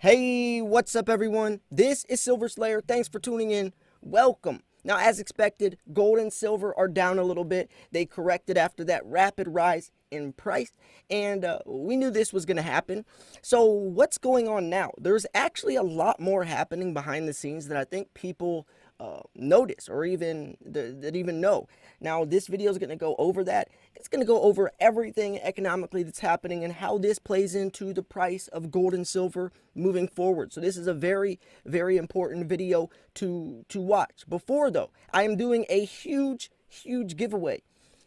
Hey, what's up, everyone? This is Silver Slayer. Thanks for tuning in. Welcome. Now, as expected, gold and silver are down a little bit. They corrected after that rapid rise in price, and we knew this was going to happen. So, what's going on now? There's actually a lot more happening behind the scenes that I think people notice or even know. Now, this video is going to go over that. It's going to go over everything economically that's happening and how this plays into the price of gold and silver moving forward. So this is a very, very important video to watch. Before though, I am doing a huge giveaway.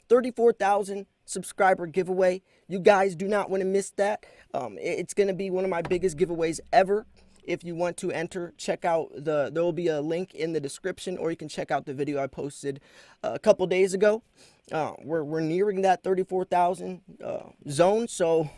34,000 subscriber giveaway. You guys do not want to miss that. It's going to be one of my biggest giveaways ever. If you want to enter, check out there will be a link in the description, or you can check out the video I posted a couple days ago. We're nearing that 34,000 zone, so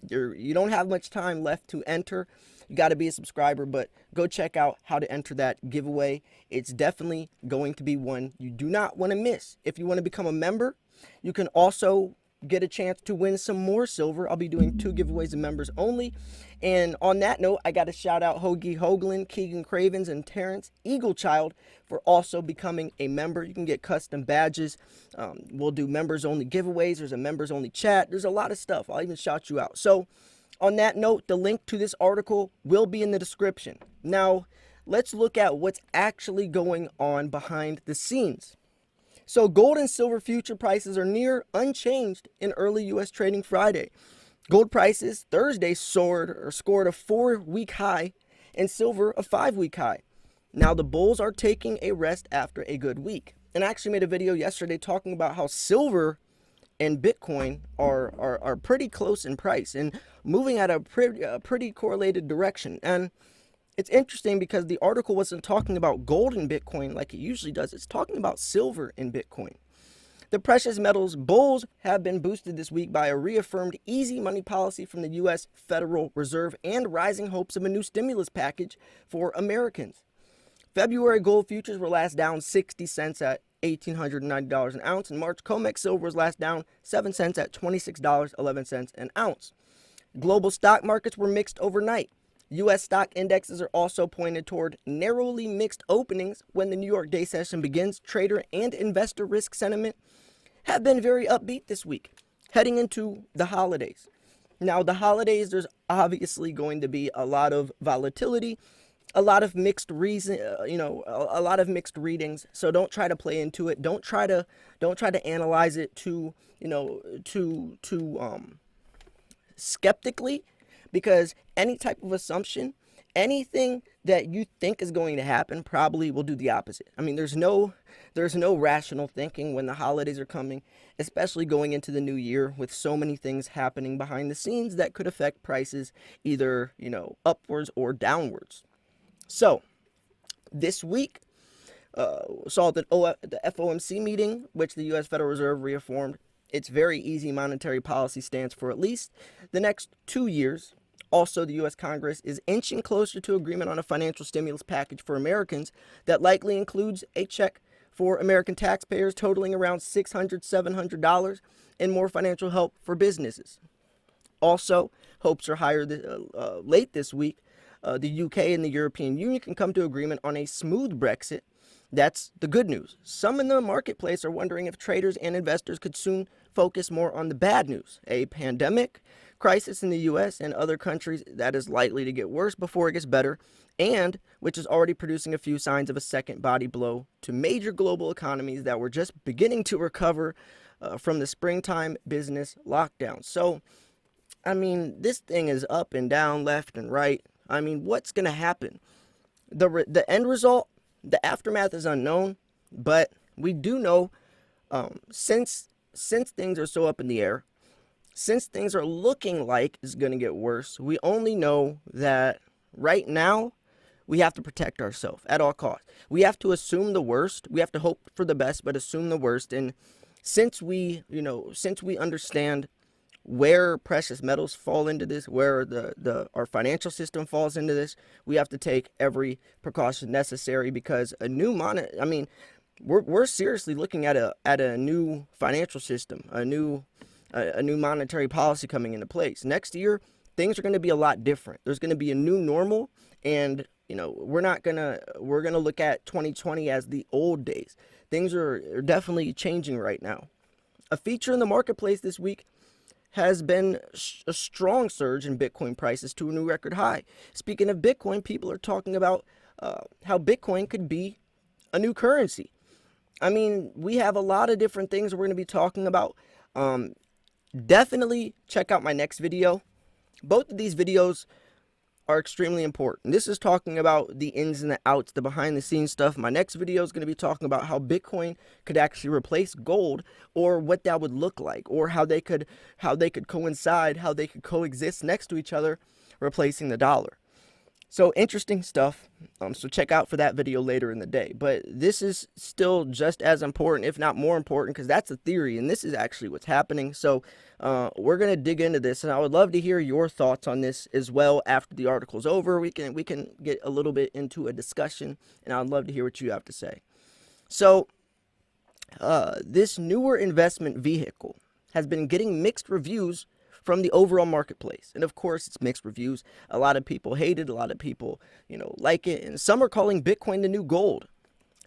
you don't have much time left to enter. You got to be a subscriber, but go check out how to enter that giveaway. It's definitely going to be one you do not want to miss. If you want to become a member, you can also get a chance to win some more silver. I'll be doing 2 giveaways of members only. And on that note, I got to shout out Hoagie Hoagland, Keegan Cravens, and Terrence Eaglechild for also becoming a member. You can get custom badges. We'll do members only giveaways. There's a members only chat. There's a lot of stuff. I'll even shout you out. So on that note, the link to this article will be in the description. Now, let's look at what's actually going on behind the scenes. So gold and silver future prices are near unchanged in early U.S. trading Friday. Gold prices Thursday scored a 4-week high and silver a 5-week high. Now the bulls are taking a rest after a good week. And I actually made a video yesterday talking about how silver and Bitcoin are pretty close in price and moving at a pretty correlated direction. And it's interesting because the article wasn't talking about gold and Bitcoin like it usually does. It's talking about silver and Bitcoin. The precious metals bulls have been boosted this week by a reaffirmed easy money policy from the U.S. Federal Reserve and rising hopes of a new stimulus package for Americans. February gold futures were last down 60 cents at $1,890 an ounce, and March COMEX silver was last down 7 cents at $26.11 an ounce. Global stock markets were mixed overnight. U.S. stock indexes are also pointed toward narrowly mixed openings when the New York day session begins. Trader and investor risk sentiment have been very upbeat this week, heading into the holidays. Now, the holidays, there's obviously going to be a lot of volatility, a lot of mixed a lot of mixed readings. So don't try to play into it. Don't try to analyze it too skeptically, because any type of assumption, anything that you think is going to happen probably will do the opposite. I mean, there's no rational thinking when the holidays are coming, especially going into the new year with so many things happening behind the scenes that could affect prices either, upwards or downwards. So this week saw the FOMC meeting, which the U.S. Federal Reserve reaffirmed its very easy monetary policy stance for at least the next 2 years. Also, the U.S. Congress is inching closer to agreement on a financial stimulus package for Americans that likely includes a check for American taxpayers totaling around $600-700 and more financial help for businesses. Also, hopes are higher late this week. The UK and the European Union can come to agreement on a smooth Brexit. That's the good news. Some in the marketplace are wondering if traders and investors could soon focus more on the bad news, a pandemic crisis in the U.S. and other countries that is likely to get worse before it gets better, and which is already producing a few signs of a second body blow to major global economies that were just beginning to recover from the springtime business lockdown. So, I mean, this thing is up and down, left and right. I mean, what's going to happen? The end result, the aftermath is unknown, but we do know since things are so up in the air, since things are looking like it's going to get worse, we only know that right now we have to protect ourselves at all costs. We have to assume the worst. We have to hope for the best, but assume the worst. And since we understand where precious metals fall into this, where our financial system falls into this, we have to take every precaution necessary, because we're seriously looking at a new financial system, a new monetary policy coming into place. Next year, things are going to be a lot different. There's going to be a new normal, and we're going to look at 2020 as the old days. Things are definitely changing right now. A feature in the marketplace this week has been a strong surge in Bitcoin prices to a new record high. Speaking of Bitcoin, people are talking about how Bitcoin could be a new currency. I mean, we have a lot of different things we're going to be talking about. Definitely check out my next video. Both of these videos are extremely important. This is talking about the ins and the outs, the behind the scenes stuff. My next video is going to be talking about how Bitcoin could actually replace gold, or what that would look like, or how they could coincide, how they could coexist next to each other, replacing the dollar. So interesting stuff. So check out for that video later in the day. But this is still just as important, if not more important, because that's a theory, and this is actually what's happening. So we're gonna dig into this, and I would love to hear your thoughts on this as well. After the article's over, we can get a little bit into a discussion, and I'd love to hear what you have to say. So this newer investment vehicle has been getting mixed reviews from the overall marketplace. And of course, it's mixed reviews. A lot of people hate it, a lot of people, like it, and some are calling Bitcoin the new gold.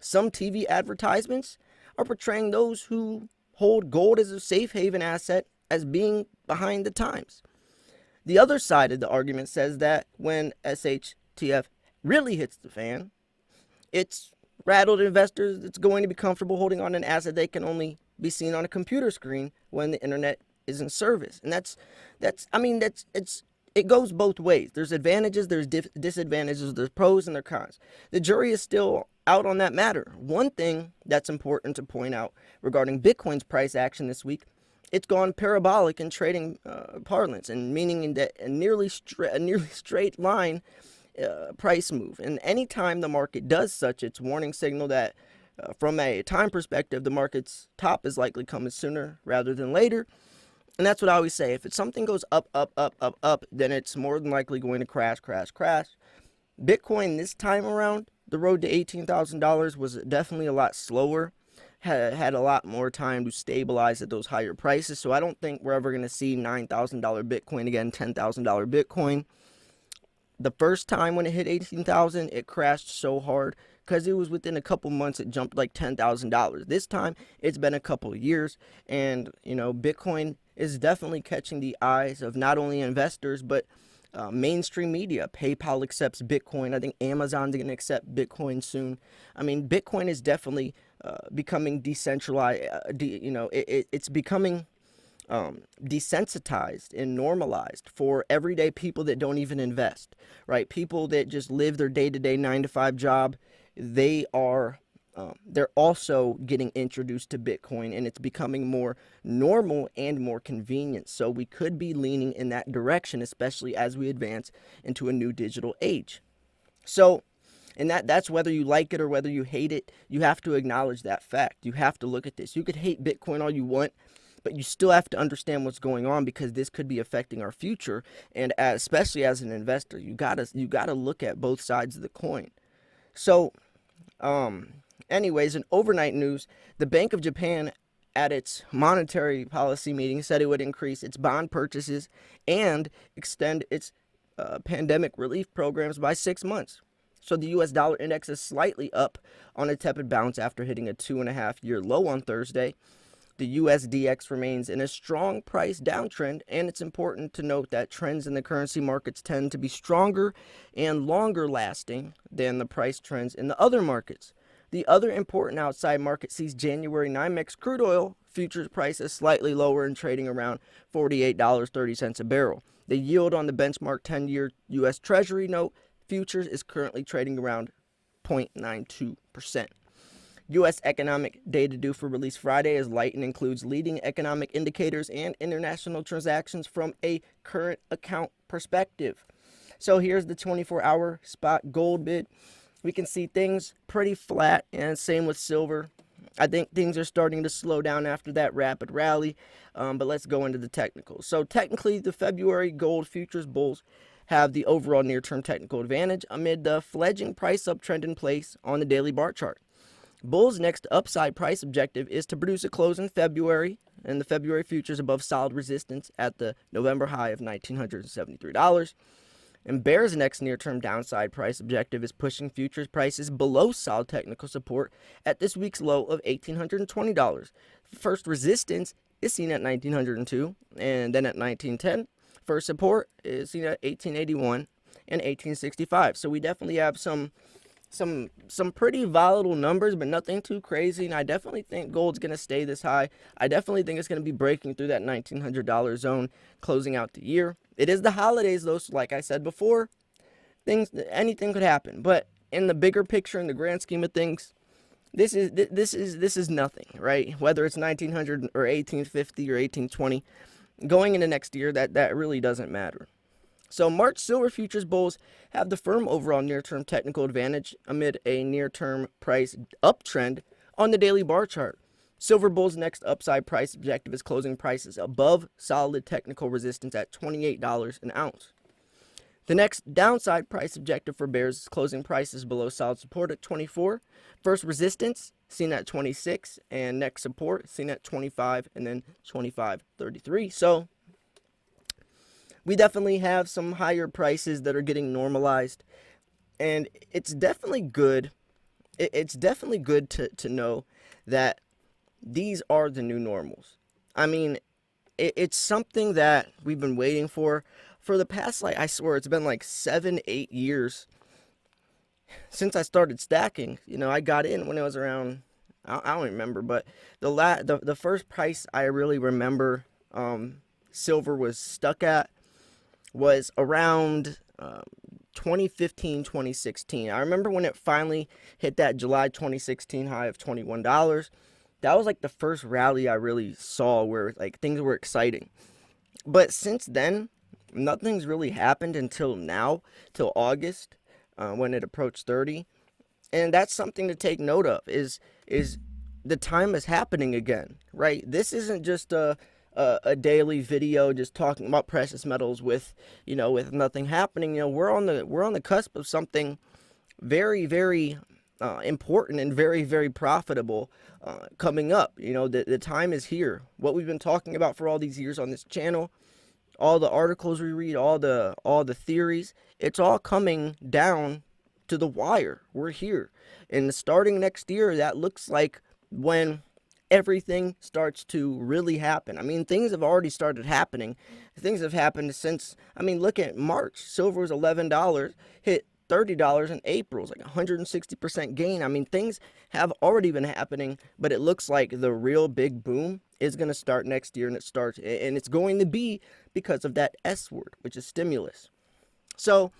Some TV advertisements are portraying those who hold gold as a safe haven asset as being behind the times. The other side of the argument says that when SHTF really hits the fan, it's rattled investors that's going to be comfortable holding on an asset they can only be seen on a computer screen when the internet is in service. And it goes both ways. There's advantages, there's disadvantages, there's pros and there's cons. The jury is still out on that matter. One thing that's important to point out regarding Bitcoin's price action this week, it's gone parabolic in trading parlance, and meaning that a nearly straight line price move. And anytime the market does such, it's warning signal that from a time perspective, the market's top is likely coming sooner rather than later. And that's what I always say. If something goes up, then it's more than likely going to crash. Bitcoin this time around, the road to $18,000 was definitely a lot slower. Had a lot more time to stabilize at those higher prices. So I don't think we're ever going to see $9,000 Bitcoin again, $10,000 Bitcoin. The first time when it hit 18,000, it crashed so hard because it was within a couple months, it jumped like $10,000. This time, it's been a couple of years, and Bitcoin is definitely catching the eyes of not only investors but mainstream media. PayPal accepts Bitcoin. I think Amazon's going to accept Bitcoin soon. I mean, Bitcoin is definitely becoming decentralized. It's becoming desensitized and normalized for everyday people that don't even invest, right? People that just live their day-to-day 9-to-5 job. They're also getting introduced to Bitcoin, and it's becoming more normal and more convenient. So we could be leaning in that direction, especially as we advance into a new digital age. So, and that's whether you like it or whether you hate it, you have to acknowledge that fact. You have to look at this. You could hate Bitcoin all you want, but you still have to understand what's going on, because this could be affecting our future. And especially as an investor, you gotta look at both sides of the coin. So, anyways, in overnight news, the Bank of Japan at its monetary policy meeting said it would increase its bond purchases and extend its pandemic relief programs by 6 months. So the U.S. dollar index is slightly up on a tepid bounce after hitting a 2.5-year low on Thursday. The USDX remains in a strong price downtrend, and it's important to note that trends in the currency markets tend to be stronger and longer lasting than the price trends in the other markets. The other important outside market sees January NYMEX crude oil futures prices slightly lower and trading around $48.30 a barrel. The yield on the benchmark 10-year U.S. Treasury note futures is currently trading around 0.92%. U.S. economic data due for release Friday is light and includes leading economic indicators and international transactions from a current account perspective. So here's the 24-hour spot gold bid. We can see things pretty flat, and same with silver. I think things are starting to slow down after that rapid rally, but let's go into the technicals. So technically, the February gold futures bulls have the overall near-term technical advantage amid the fledgling price uptrend in place on the daily bar chart. Bull's next upside price objective is to produce a close in February, and the February futures above solid resistance at the November high of $1,973. And Bear's next near-term downside price objective is pushing futures prices below solid technical support at this week's low of $1,820. First resistance is seen at 1,902 and then at 1,910. First support is seen at 1,881 and 1,865. So we definitely have some pretty volatile numbers, but nothing too crazy. And I definitely think gold's going to stay this high. I definitely think it's going to be breaking through that $1,900 zone closing out the year. It is the holidays, though, so like I said before, anything could happen. But in the bigger picture, in the grand scheme of things, this is nothing, right? Whether it's 1,900 or 1,850 or 1,820, going into next year, that really doesn't matter. So March silver futures bulls have the firm overall near-term technical advantage amid a near-term price uptrend on the daily bar chart. Silver bulls' next upside price objective is closing prices above solid technical resistance at $28 an ounce. The next downside price objective for bears is closing prices below solid support at 24. First resistance seen at 26, and next support seen at 25, and then 25.33. So we definitely have some higher prices that are getting normalized, and it's definitely good. It's definitely good to know that these are the new normals. I mean, it's something that we've been waiting for the past, like, I swear it's been like 7-8 years since I started stacking. You know, I got in when it was around, I don't remember, but the first price I really remember silver was stuck at was around 2015, 2016. I remember when it finally hit that July 2016 high of $21. That was like the first rally I really saw where like things were exciting. But since then, nothing's really happened until now, till August, when it approached 30. And that's something to take note of, is the time is happening again, right? This isn't just a daily video just talking about precious metals with nothing happening. You know, we're on the cusp of something very, very important and very, very profitable coming up. You know, the time is here. What we've been talking about for all these years on this channel, all the articles we read, all the theories, it's all coming down to the wire. We're here. And starting next year, that looks like when everything starts to really happen. I mean, things have already started happening. Things have happened since, I mean, look at March. Silver was $11, hit $30 in April. It's like 160% gain. I mean, things have already been happening, but it looks like the real big boom is going to start next year, and it's going to be because of that S word, which is stimulus. So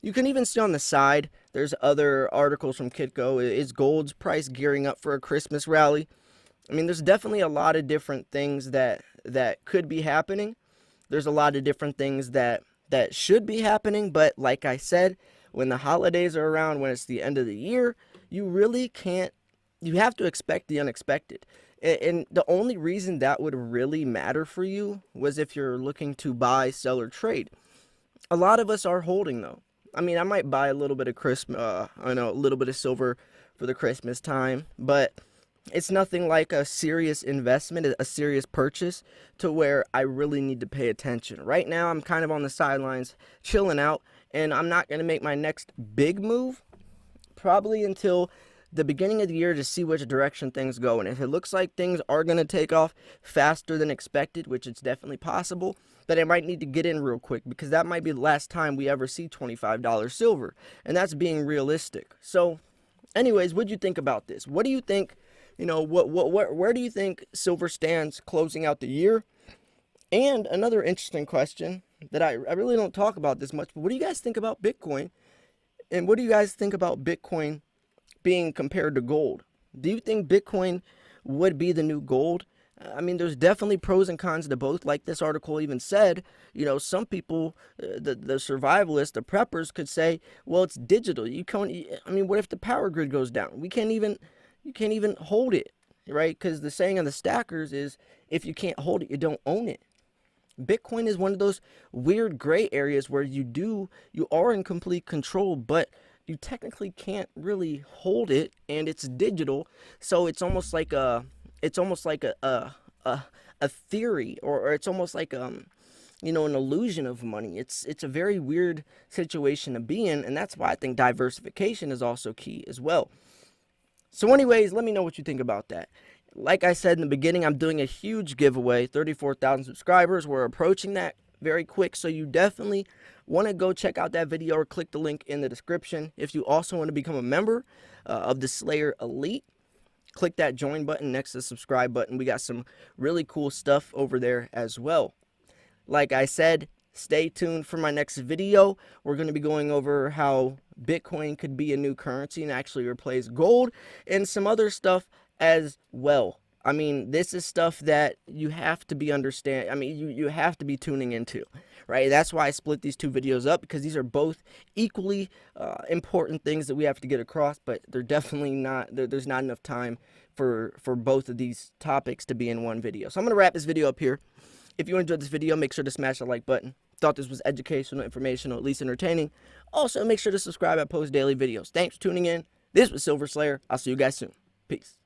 you can even see on the side, there's other articles from Kitco. Is gold's price gearing up for a Christmas rally? I mean, there's definitely a lot of different things that could be happening. There's a lot of different things that should be happening, but like I said, when the holidays are around, when it's the end of the year, you really can't, you have to expect the unexpected. And the only reason that would really matter for you was if you're looking to buy, sell, or trade. A lot of us are holding, though. I mean, I might buy a little bit of a little bit of silver for the Christmas time, but it's nothing like a serious investment, a serious purchase to where I really need to pay attention. Right now, I'm kind of on the sidelines, chilling out, and I'm not going to make my next big move probably until the beginning of the year to see which direction things go. And if it looks like things are going to take off faster than expected, which it's definitely possible, then I might need to get in real quick, because that might be the last time we ever see $25 silver, and that's being realistic. So anyways, what'd you think about this? What do you think? You know, where do you think silver stands closing out the year? And another interesting question that I really don't talk about this much, but what do you guys think about Bitcoin? And what do you guys think about Bitcoin being compared to gold? Do you think Bitcoin would be the new gold? I mean, there's definitely pros and cons to both. Like this article even said, you know, some people, the survivalists, the preppers could say, well, it's digital. You can't, I mean, what if the power grid goes down? You can't even hold it, right? Because the saying of the stackers is, if you can't hold it, you don't own it. Bitcoin is one of those weird gray areas where you are in complete control, but you technically can't really hold it, and it's digital, so it's almost like a theory, or it's almost like an illusion of money. It's a very weird situation to be in, and that's why I think diversification is also key as well. So anyways, let me know what you think about that. Like I said in the beginning, I'm doing a huge giveaway, 34,000 subscribers. We're approaching that very quick, so you definitely want to go check out that video or click the link in the description. If you also want to become a member of the Slayer Elite, click that join button next to the subscribe button. We got some really cool stuff over there as well. Like I said, stay tuned for my next video. We're going to be going over how Bitcoin could be a new currency and actually replace gold, and some other stuff as well. I mean, this is stuff that you have to be you have to be tuning into, right? That's why I split these two videos up, because these are both equally important things that we have to get across, but they're definitely not, there's not enough time for both of these topics to be in one video. So I'm going to wrap this video up here. If you enjoyed this video, make sure to smash the like button. Thought this was educational, informational, at least entertaining. Also, make sure to subscribe. I post daily videos. Thanks for tuning in. This was Silver Slayer. I'll see you guys soon. Peace.